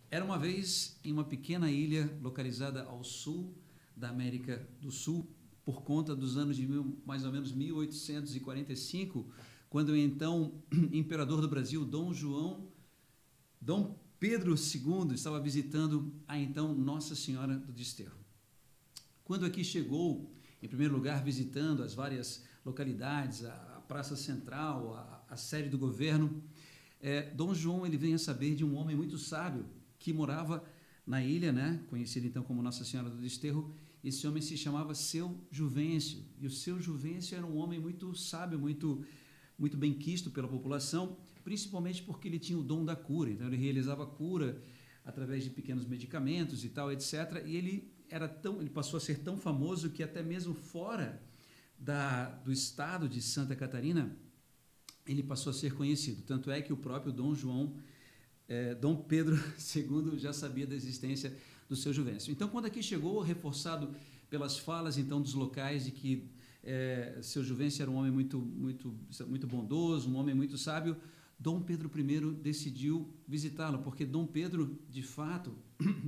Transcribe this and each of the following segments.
Era uma vez em uma pequena ilha localizada ao sul da América do Sul, por conta dos anos de mais ou menos 1845, quando o então imperador do Brasil, Dom Pedro II, estava visitando a então Nossa Senhora do Desterro. Quando aqui chegou, em primeiro lugar, visitando as várias localidades, a Praça Central, a sede do governo, Dom João ele vem a saber de um homem muito sábio que morava na ilha, né, conhecido então como Nossa Senhora do Desterro. Esse homem se chamava Seu Juvencio, e o Seu Juvencio era um homem muito sábio, muito bem quisto pela população, principalmente porque ele tinha o dom da cura. Então ele realizava cura através de pequenos medicamentos e tal, etc. E ele passou a ser tão famoso que até mesmo fora do estado de Santa Catarina, ele passou a ser conhecido. Tanto é que o próprio Dom Pedro II já sabia da existência do Seu Juvencio. Então, quando aqui chegou, reforçado pelas falas então dos locais de que Seu Juvencio era um homem muito bondoso, um homem muito sábio, Dom Pedro I decidiu visitá-lo, porque Dom Pedro, de fato,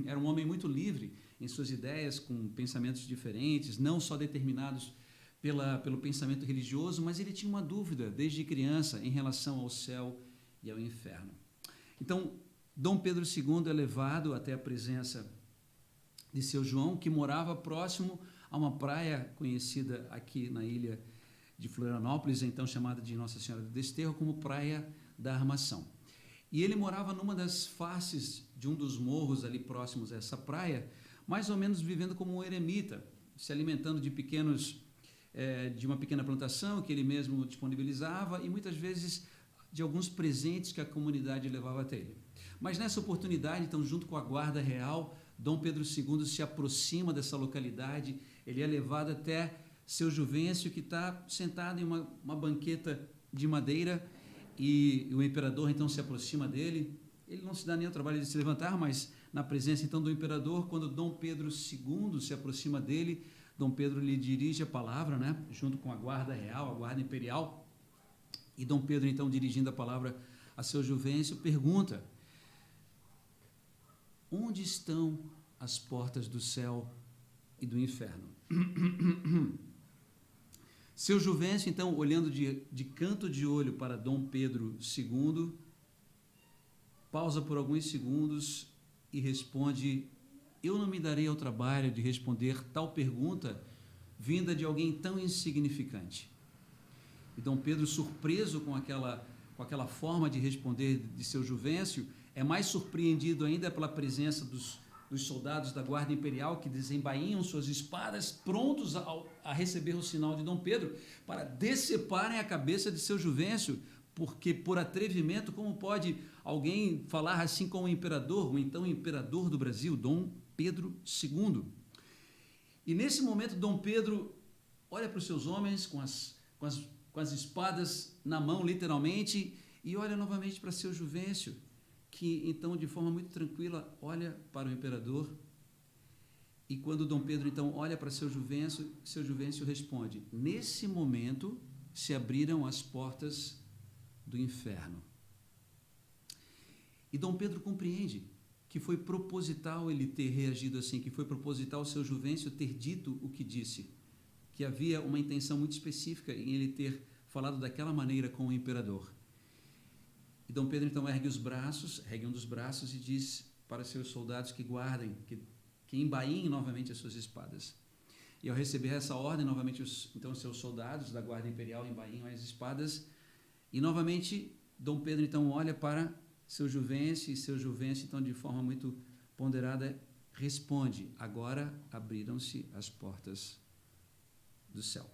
era um homem muito livre em suas ideias, com pensamentos diferentes, não só determinados pelo pensamento religioso, mas ele tinha uma dúvida desde criança em relação ao céu e ao inferno. Então, Dom Pedro II é levado até a presença de Seu João, que morava próximo a uma praia conhecida aqui na ilha de Florianópolis, então chamada de Nossa Senhora do Desterro, como Praia da Armação. E ele morava numa das faces de um dos morros ali próximos a essa praia, mais ou menos vivendo como um eremita, se alimentando de uma pequena plantação que ele mesmo disponibilizava e muitas vezes de alguns presentes que a comunidade levava até ele. Mas nessa oportunidade, então, junto com a guarda real, Dom Pedro II se aproxima dessa localidade, ele é levado até Seu Juvencio, que está sentado em uma banqueta de madeira, e o imperador então se aproxima dele. Ele não se dá nem o trabalho de se levantar, mas na presença então do imperador, quando Dom Pedro II se aproxima dele, Dom Pedro lhe dirige a palavra, né, junto com a guarda real, a guarda imperial. E Dom Pedro, então, dirigindo a palavra a Seu Juvencio, pergunta: onde estão as portas do céu e do inferno? Seu Juvencio, então, olhando de canto de olho para Dom Pedro II, pausa por alguns segundos e responde: eu não me darei ao trabalho de responder tal pergunta vinda de alguém tão insignificante. E Dom Pedro, surpreso com aquela forma de responder de Seu Juvencio, é mais surpreendido ainda pela presença dos soldados da Guarda Imperial, que desembainham suas espadas, prontos a receber o sinal de Dom Pedro, para deceparem a cabeça de Seu Juvencio, porque por atrevimento, como pode alguém falar assim com o imperador, o então imperador do Brasil, Dom Pedro II? E nesse momento, Dom Pedro olha para os seus homens com as espadas na mão, literalmente, e olha novamente para Seu Juvencio, que então, de forma muito tranquila, olha para o imperador. E quando Dom Pedro então olha para Seu Juvencio responde: nesse momento se abriram as portas do inferno. E Dom Pedro compreende que foi proposital ele ter reagido assim, que foi proposital Seu Juvencio ter dito o que disse, que havia uma intenção muito específica em ele ter falado daquela maneira com o imperador. E Dom Pedro então ergue um dos braços e diz para seus soldados que guardem, que embainhem novamente as suas espadas. E ao receber essa ordem, novamente então seus soldados da Guarda Imperial embainham as espadas, e novamente Dom Pedro então olha para Seu Juvencio, e Seu Juvencio então, de forma muito ponderada, responde: agora abriram-se as portas do céu.